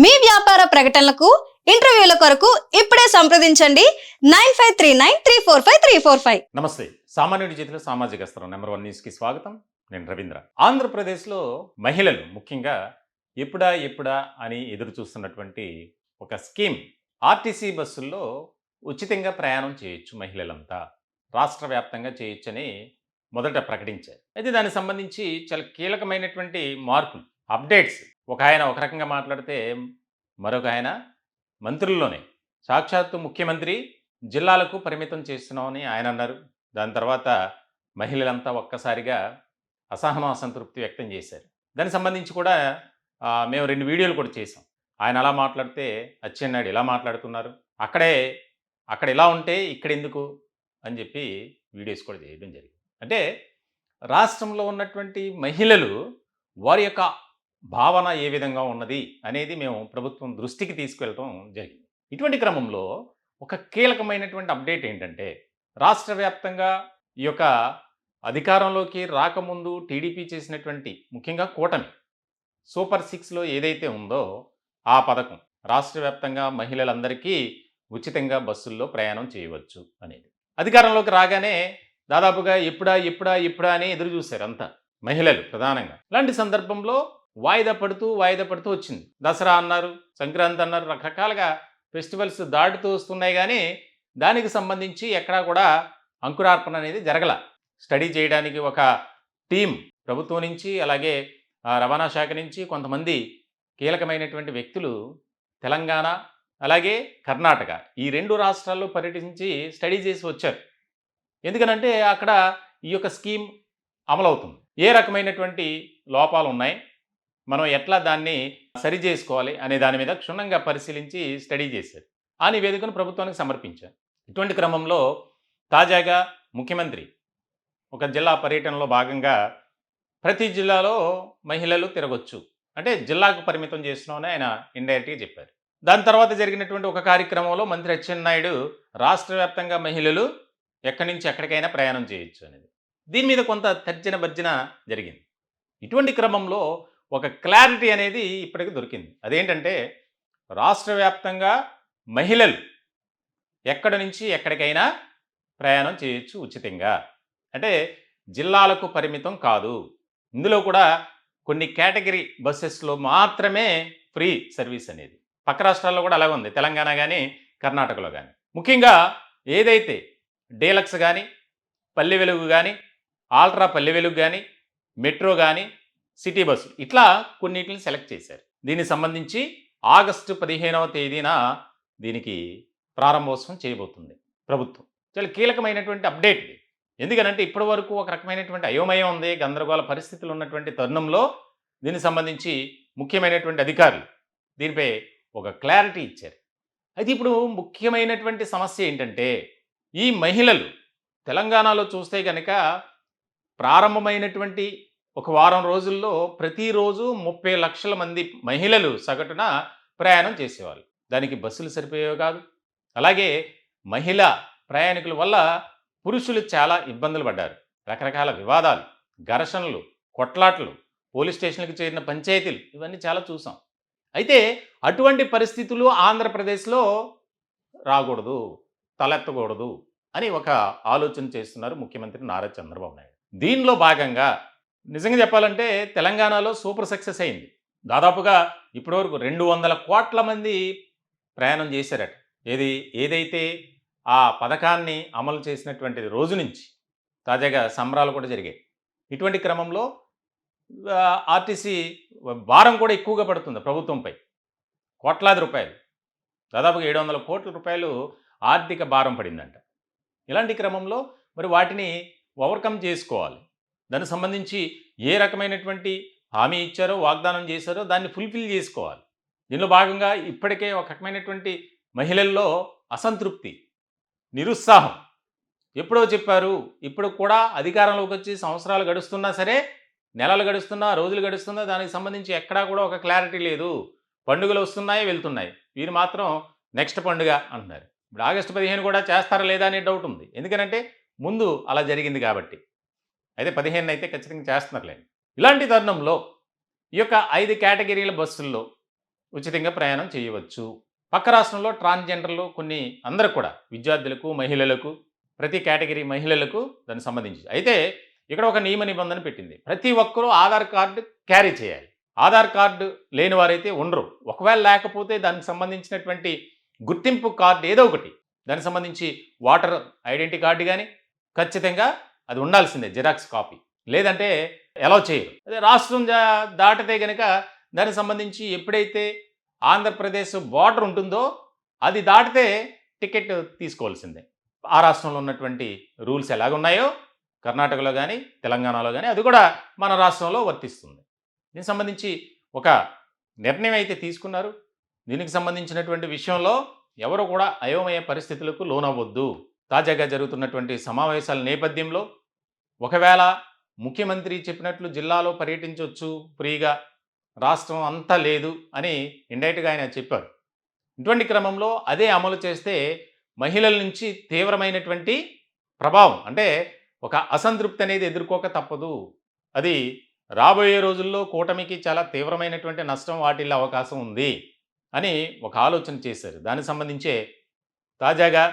మీ వ్యాపార ప్రకటనలకు ఇంటర్వ్యూల కొరకు ఇప్పుడే సంప్రదించండి 9539345345. నమస్తే. సామాన్యుడి చేతిలో సామాజిక అస్త్రం నెంబర్ 1 న్యూస్కి స్వాగతం. నేను రవీంద్ర. ఆంధ్రప్రదేశ్లో మహిళలు ముఖ్యంగా ఎప్పుడా ఎప్పుడా అని ఎదురు చూస్తున్నటువంటి ఒక స్కీమ్, ఆర్టీసీ బస్సుల్లో ఉచితంగా ప్రయాణం చేయొచ్చు మహిళలంతా, రాష్ట్ర వ్యాప్తంగా చేయొచ్చని మొదట ప్రకటించారు. అయితే దానికి సంబంధించి చాలా కీలకమైనటువంటి మార్పులు, అప్డేట్స్. ఒక ఆయన ఒక రకంగా మాట్లాడితే మరొక ఆయన మంత్రుల్లోనే సాక్షాత్తు ముఖ్యమంత్రి జిల్లాలకు పరిమితం చేస్తున్నామని ఆయన అన్నారు. దాని తర్వాత మహిళలంతా ఒక్కసారిగా అసంతృప్తి వ్యక్తం చేశారు. దానికి సంబంధించి కూడా మేము 2 వీడియోలు కూడా చేసాం. ఆయన అలా మాట్లాడితే అచ్చెన్నాయుడు ఇలా మాట్లాడుతున్నారు, అక్కడ ఇలా ఉంటే ఇక్కడ ఎందుకు అని చెప్పి వీడియోస్ కూడా చేయడం జరిగింది. అంటే రాష్ట్రంలో ఉన్నటువంటి మహిళలు వారి యొక్క భావన ఏ విధంగా ఉన్నది అనేది మేము ప్రభుత్వం దృష్టికి తీసుకెళ్ళటం జరిగింది. ఇటువంటి క్రమంలో ఒక కీలకమైనటువంటి అప్డేట్ ఏంటంటే, రాష్ట్ర వ్యాప్తంగా ఈ యొక్క అధికారంలోకి రాకముందు టీడీపీ చేసినటువంటి ముఖ్యంగా కూటమి సూపర్ 6లో ఏదైతే ఉందో ఆ పథకం, రాష్ట్ర వ్యాప్తంగా మహిళలందరికీ ఉచితంగా బస్సుల్లో ప్రయాణం చేయవచ్చు అనేది అధికారంలోకి రాగానే దాదాపుగా ఎప్పుడా అని ఎదురు చూశారు అంతా మహిళలు ప్రధానంగా. ఇలాంటి సందర్భంలో వాయిదా పడుతూ వచ్చింది. దసరా అన్నారు, సంక్రాంతి అన్నారు, రకరకాలుగా ఫెస్టివల్స్ దాటుతూ వస్తున్నాయి. కానీ దానికి సంబంధించి ఎక్కడా కూడా అంకురార్పణ అనేది జరగల. స్టడీ చేయడానికి ఒక టీం ప్రభుత్వం నుంచి, అలాగే రవాణా శాఖ నుంచి కొంతమంది కీలకమైనటువంటి వ్యక్తులు తెలంగాణ అలాగే కర్ణాటక ఈ 2 రాష్ట్రాల్లో పర్యటించి స్టడీ చేసి వచ్చారు. ఎందుకనంటే అక్కడ ఈ యొక్క స్కీమ్ అమలవుతుంది, ఏ రకమైనటువంటి లోపాలు ఉన్నాయి, మనం ఎట్లా దాన్ని సరి చేసుకోవాలి అనే దాని మీద క్షుణ్ణంగా పరిశీలించి స్టడీ చేశారు. ఆ నివేదికను ప్రభుత్వానికి సమర్పించారు. ఇటువంటి క్రమంలో తాజాగా ముఖ్యమంత్రి ఒక జిల్లా పర్యటనలో భాగంగా ప్రతి జిల్లాలో మహిళలు తిరగొచ్చు అంటే జిల్లాకు పరిమితం చేస్తున్నామని ఆయన ఇండైరెక్ట్గా చెప్పారు. దాని తర్వాత జరిగినటువంటి ఒక కార్యక్రమంలో మంత్రి అచ్చెన్నాయుడు రాష్ట్ర వ్యాప్తంగా మహిళలు ఎక్కడి నుంచి ఎక్కడికైనా ప్రయాణం చేయొచ్చు అనేది, దీని మీద కొంత తర్జన భర్జన జరిగింది. ఇటువంటి క్రమంలో ఒక క్లారిటీ అనేది ఇప్పటికి దొరికింది. అదేంటంటే, రాష్ట్ర వ్యాప్తంగా మహిళలు ఎక్కడి నుంచి ఎక్కడికైనా ప్రయాణం చేయొచ్చు ఉచితంగా. అంటే జిల్లాలకు పరిమితం కాదు. ఇందులో కూడా కొన్ని కేటగిరీ బస్సెస్లో మాత్రమే ఫ్రీ సర్వీస్ అనేది. పక్క రాష్ట్రాల్లో కూడా అలాగే ఉంది, తెలంగాణ కానీ కర్ణాటకలో కానీ. ముఖ్యంగా ఏదైతే డీలక్స్ కానీ, పల్లె వెలుగు కానీ, ఆల్ట్రా పల్లె వెలుగు కానీ, మెట్రో కానీ, సిటీ బస్సు ఇట్లా కొన్నిటిని సెలెక్ట్ చేశారు. దీనికి సంబంధించి ఆగస్టు 15వ తేదీన దీనికి ప్రారంభోత్సవం చేయబోతుంది ప్రభుత్వం. చాలా కీలకమైనటువంటి అప్డేట్ ఇది. ఎందుకనంటే ఇప్పటి వరకు ఒక రకమైనటువంటి అయోమయం ఉంది, గందరగోళ పరిస్థితులు ఉన్నటువంటి తరుణంలో దీనికి సంబంధించి ముఖ్యమైనటువంటి అధికారులు దీనిపై ఒక క్లారిటీ ఇచ్చారు. అయితే ఇప్పుడు ముఖ్యమైనటువంటి సమస్య ఏంటంటే, ఈ మహిళలు తెలంగాణలో చూస్తే కనుక ప్రారంభమైనటువంటి ఒక వారం రోజుల్లో ప్రతిరోజు 30 లక్షల మంది మహిళలు సగటున ప్రయాణం చేసేవాళ్ళు. దానికి బస్సులు సరిపోయేవి కాదు. అలాగే మహిళా ప్రయాణికుల వల్ల పురుషులు చాలా ఇబ్బందులు పడ్డారు. రకరకాల వివాదాలు, ఘర్షణలు, కొట్లాట్లు, పోలీస్ స్టేషన్లకు చేరిన పంచాయతీలు ఇవన్నీ చాలా చూసాం. అయితే అటువంటి పరిస్థితులు ఆంధ్రప్రదేశ్లో రాకూడదు, తలెత్తకూడదు అని ఒక ఆలోచన చేస్తున్నారు ముఖ్యమంత్రి నారా చంద్రబాబు నాయుడు. దీనిలో భాగంగా నిజంగా చెప్పాలంటే తెలంగాణలో సూపర్ సక్సెస్ అయింది. దాదాపుగా ఇప్పటివరకు 200 కోట్ల మంది ప్రయాణం చేశారట. ఏదైతే ఆ పథకాన్ని అమలు చేసినటువంటి రోజు నుంచి తాజాగా సంబరాలు కూడా జరిగాయి. ఇటువంటి క్రమంలో ఆర్టీసీ భారం కూడా ఎక్కువగా పడుతుంది ప్రభుత్వంపై, కోట్లాది రూపాయలు, దాదాపుగా 700 కోట్ల రూపాయలు ఆర్థిక భారం పడిందంట. ఇలాంటి క్రమంలో మరి వాటిని ఓవర్కమ్ చేసుకోవాలి. దానికి సంబంధించి ఏ రకమైనటువంటి హామీ ఇచ్చారో, వాగ్దానం చేశారో దాన్ని ఫుల్ఫిల్ చేసుకోవాలి. దీనిలో భాగంగా ఇప్పటికే ఒక రకమైనటువంటి మహిళల్లో అసంతృప్తి, నిరుత్సాహం. ఎప్పుడో చెప్పారు, ఇప్పుడు కూడా అధికారంలోకి వచ్చి సంవత్సరాలు గడుస్తున్నా సరే, నెలలు గడుస్తున్నా, రోజులు గడుస్తున్నా, దానికి సంబంధించి ఎక్కడా కూడా ఒక క్లారిటీ లేదు. పండుగలు వస్తున్నాయి, వెళ్తున్నాయి, వీరు మాత్రం నెక్స్ట్ పండుగ అంటున్నారు. ఇప్పుడు ఆగస్టు 15 కూడా చేస్తారా లేదా అనే డౌట్ ఉంది. ఎందుకంటే ముందు అలా జరిగింది కాబట్టి. అయితే 15 అయితే ఖచ్చితంగా చేస్తున్నారులేండి. ఇలాంటి తరుణంలో ఈ యొక్క 5 కేటగిరీల బస్సుల్లో ఉచితంగా ప్రయాణం చేయవచ్చు. పక్క రాష్ట్రంలో ట్రాన్స్‌జెండర్‌లు కొన్ని అందరికి కూడా విద్యార్థులకు, మహిళలకు, ప్రతి కేటగిరీ మహిళలకు దానికి సంబంధించి. అయితే ఇక్కడ ఒక నియమ నిబంధన పెట్టింది. ప్రతి ఒక్కరూ ఆధార్ కార్డ్ క్యారీ చేయాలి. ఆధార్ కార్డ్ లేని వారైతే ఉండరు. ఒకవేళ లేకపోతే దానికి సంబంధించినటువంటి గుర్తింపు కార్డ్ ఏదో ఒకటి, దానికి సంబంధించి ఓటర్ ఐడెంటిటీ కార్డ్ గాని ఖచ్చితంగా అది ఉండాల్సిందే, జిరాక్స్ కాపీ. లేదంటే అలౌ చేయరు. అదే రాష్ట్రం దాటితే గనక దానికి సంబంధించి ఎప్పుడైతే ఆంధ్రప్రదేశ్ బోర్డర్ ఉంటుందో అది దాటితే టికెట్ తీసుకోవాల్సిందే. ఆ రాష్ట్రంలో ఉన్నటువంటి రూల్స్ ఎలాగున్నాయో కర్ణాటకలో గానీ, తెలంగాణలో గానీ అది కూడా మన రాష్ట్రంలో వర్తిస్తుంది. దీనికి సంబంధించి ఒక నిర్ణయం అయితే తీసుకున్నారు. దీనికి సంబంధించినటువంటి విషయంలో ఎవరు కూడా అయోమయ పరిస్థితులకు లోనవ్వొద్దు. తాజాగా జరుగుతున్నటువంటి సమావేశాల నేపథ్యంలో ఒకవేళ ముఖ్యమంత్రి చెప్పినట్లు జిల్లాలో పర్యటించొచ్చు ఫ్రీగా, రాష్ట్రం అంతా లేదు అని ఇండైరెక్ట్‌గా ఆయన చెప్పారు. ఇటువంటి క్రమంలో అదే అమలు చేస్తే మహిళల నుంచి తీవ్రమైనటువంటి ప్రభావం, అంటే ఒక అసంతృప్తి అనేది ఎదుర్కోక తప్పదు. అది రాబోయే రోజుల్లో కూటమికి చాలా తీవ్రమైనటువంటి నష్టం వాటిల్లే అవకాశం ఉంది అని ఒక ఆలోచన చేశారు. దానికి సంబంధించే తాజాగా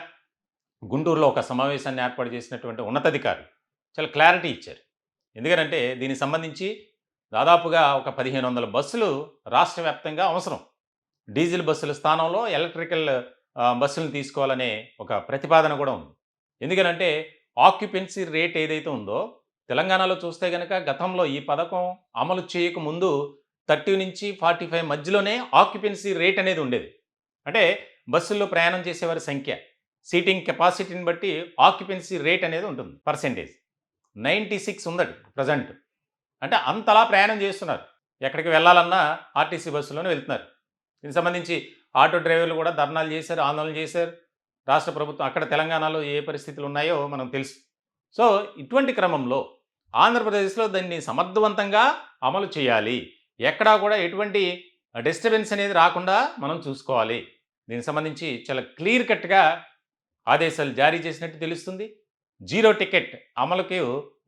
గుంటూరులో ఒక సమావేశాన్ని ఏర్పాటు చేసినటువంటి ఉన్నతాధికారులు చాలా క్లారిటీ ఇచ్చారు. ఎందుకనంటే దీనికి సంబంధించి దాదాపుగా ఒక 1500 బస్సులు రాష్ట్ర వ్యాప్తంగా అవసరం. డీజిల్ బస్సుల స్థానంలో ఎలక్ట్రికల్ బస్సులను తీసుకోవాలనే ఒక ప్రతిపాదన కూడా ఉంది. ఎందుకనంటే ఆక్యుపెన్సీ రేట్ ఏదైతే ఉందో తెలంగాణలో చూస్తే గనక గతంలో ఈ పథకం అమలు చేయకముందు 30 నుంచి 45 మధ్యలోనే ఆక్యుపెన్సీ రేట్ అనేది ఉండేది. అంటే బస్సుల్లో ప్రయాణం చేసేవారి సంఖ్య, సీటింగ్ కెపాసిటీని బట్టి ఆక్యుపెన్సీ రేట్ అనేది ఉంటుంది పర్సెంటేజ్. 96 ఉందట ప్రజెంట్. అంటే అంతలా ప్రయాణం చేస్తున్నారు. ఎక్కడికి వెళ్ళాలన్నా ఆర్టీసీ బస్సులోనే వెళ్తున్నారు. దీనికి సంబంధించి ఆటో డ్రైవర్లు కూడా ధర్నాలు చేశారు, ఆందోళన చేశారు. రాష్ట్ర ప్రభుత్వం అక్కడ తెలంగాణలో ఏ పరిస్థితులు ఉన్నాయో మనకు తెలుసు. సో ఇటువంటి క్రమంలో ఆంధ్రప్రదేశ్లో దాన్ని సమర్థవంతంగా అమలు చేయాలి. ఎక్కడా కూడా ఎటువంటి డిస్టర్బెన్స్ అనేది రాకుండా మనం చూసుకోవాలి. దీనికి సంబంధించి చాలా క్లియర్ కట్గా ఆదేశాలు జారీ చేసినట్టు తెలుస్తుంది. జీరో టికెట్ అమలుకు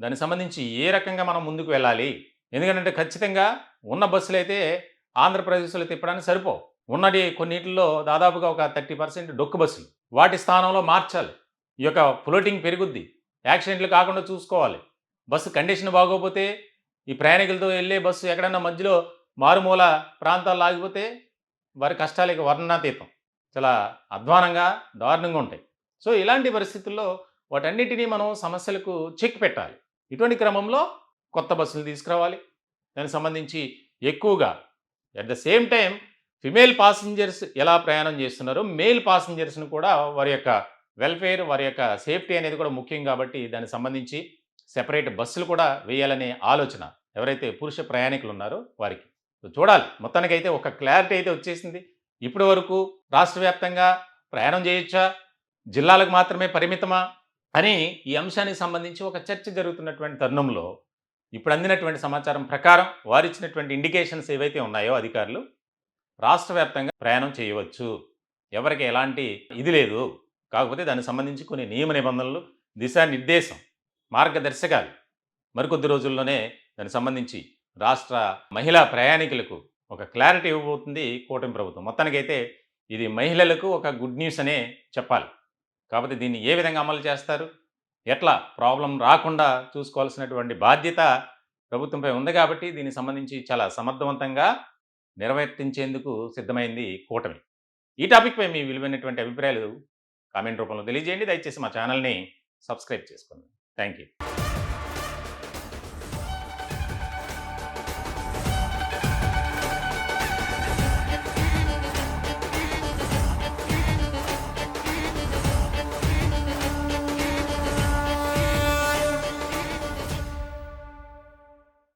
దానికి సంబంధించి ఏ రకంగా మనం ముందుకు వెళ్ళాలి. ఎందుకంటే ఖచ్చితంగా ఉన్న బస్సులైతే ఆంధ్రప్రదేశ్లో తిప్పడానికి సరిపోవు. ఉన్నది కొన్నిటిల్లో దాదాపుగా ఒక 30% డొక్కు బస్సులు. వాటి స్థానంలో మార్చాలి. ఈ యొక్క ఫ్లోటింగ్ పెరుగుద్ది. యాక్సిడెంట్లు కాకుండా చూసుకోవాలి. బస్సు కండిషన్ బాగోకపోతే ఈ ప్రయాణికులతో వెళ్ళే బస్సు ఎక్కడన్నా మధ్యలో మారుమూల ప్రాంతాల్లో ఆగిపోతే వారి కష్టాలకి వర్ణనాతీతం. చాలా అధ్వానంగా, దారుణంగా ఉంటాయి. సో ఇలాంటి పరిస్థితుల్లో వాటన్నిటినీ మనం సమస్యలకు చెక్ పెట్టాలి. ఇటువంటి క్రమంలో కొత్త బస్సులు తీసుకురావాలి. దానికి సంబంధించి ఎక్కువగా at the same time female passengers ఎలా ప్రయాణం చేస్తున్నారో మేల్ పాసింజర్స్ని కూడా వారి యొక్క వెల్ఫేర్, వారి యొక్క సేఫ్టీ అనేది కూడా ముఖ్యం కాబట్టి దానికి సంబంధించి సెపరేట్ బస్సులు కూడా వేయాలనే ఆలోచన ఎవరైతే పురుష ప్రయాణికులు ఉన్నారో వారికి. చూడాలి. మొత్తానికైతే ఒక క్లారిటీ అయితే వచ్చేసింది. ఇప్పటి వరకు రాష్ట్ర వ్యాప్తంగా ప్రయాణం చేయొచ్చా, జిల్లాలకు మాత్రమే పరిమితమా అని ఈ అంశానికి సంబంధించి ఒక చర్చ జరుగుతున్నటువంటి తరుణంలో ఇప్పుడు అందినటువంటి సమాచారం ప్రకారం వారిచ్చినటువంటి ఇండికేషన్స్ ఏవైతే ఉన్నాయో అధికారులు, రాష్ట్ర వ్యాప్తంగా ప్రయాణం చేయవచ్చు. ఎవరికి ఎలాంటి ఇది లేదు. కాకపోతే దానికి సంబంధించి కొన్ని నియమ నిబంధనలు, దిశానిర్దేశం, మార్గదర్శకాలు మరికొద్ది రోజుల్లోనే దానికి సంబంధించి రాష్ట్ర మహిళా ప్రయాణికులకు ఒక క్లారిటీ ఇవ్వబోతుంది కూటమి ప్రభుత్వం. మొత్తానికైతే ఇది మహిళలకు ఒక గుడ్ న్యూస్ అనే చెప్పాలి. కాకపోతే దీన్ని ఏ విధంగా అమలు చేస్తారు, ఎట్లా ప్రాబ్లం రాకుండా చూసుకోవాల్సినటువంటి బాధ్యత ప్రభుత్వంపై ఉంది కాబట్టి దీనికి సంబంధించి చాలా సమర్థవంతంగా నిర్వర్తించేందుకు సిద్ధమైంది కూటమి. ఈ టాపిక్పై మీ విలువైనటువంటి అభిప్రాయాలు కామెంట్ రూపంలో తెలియజేయండి. దయచేసి మా ఛానల్ని సబ్స్క్రైబ్ చేసుకోండి. Thank you.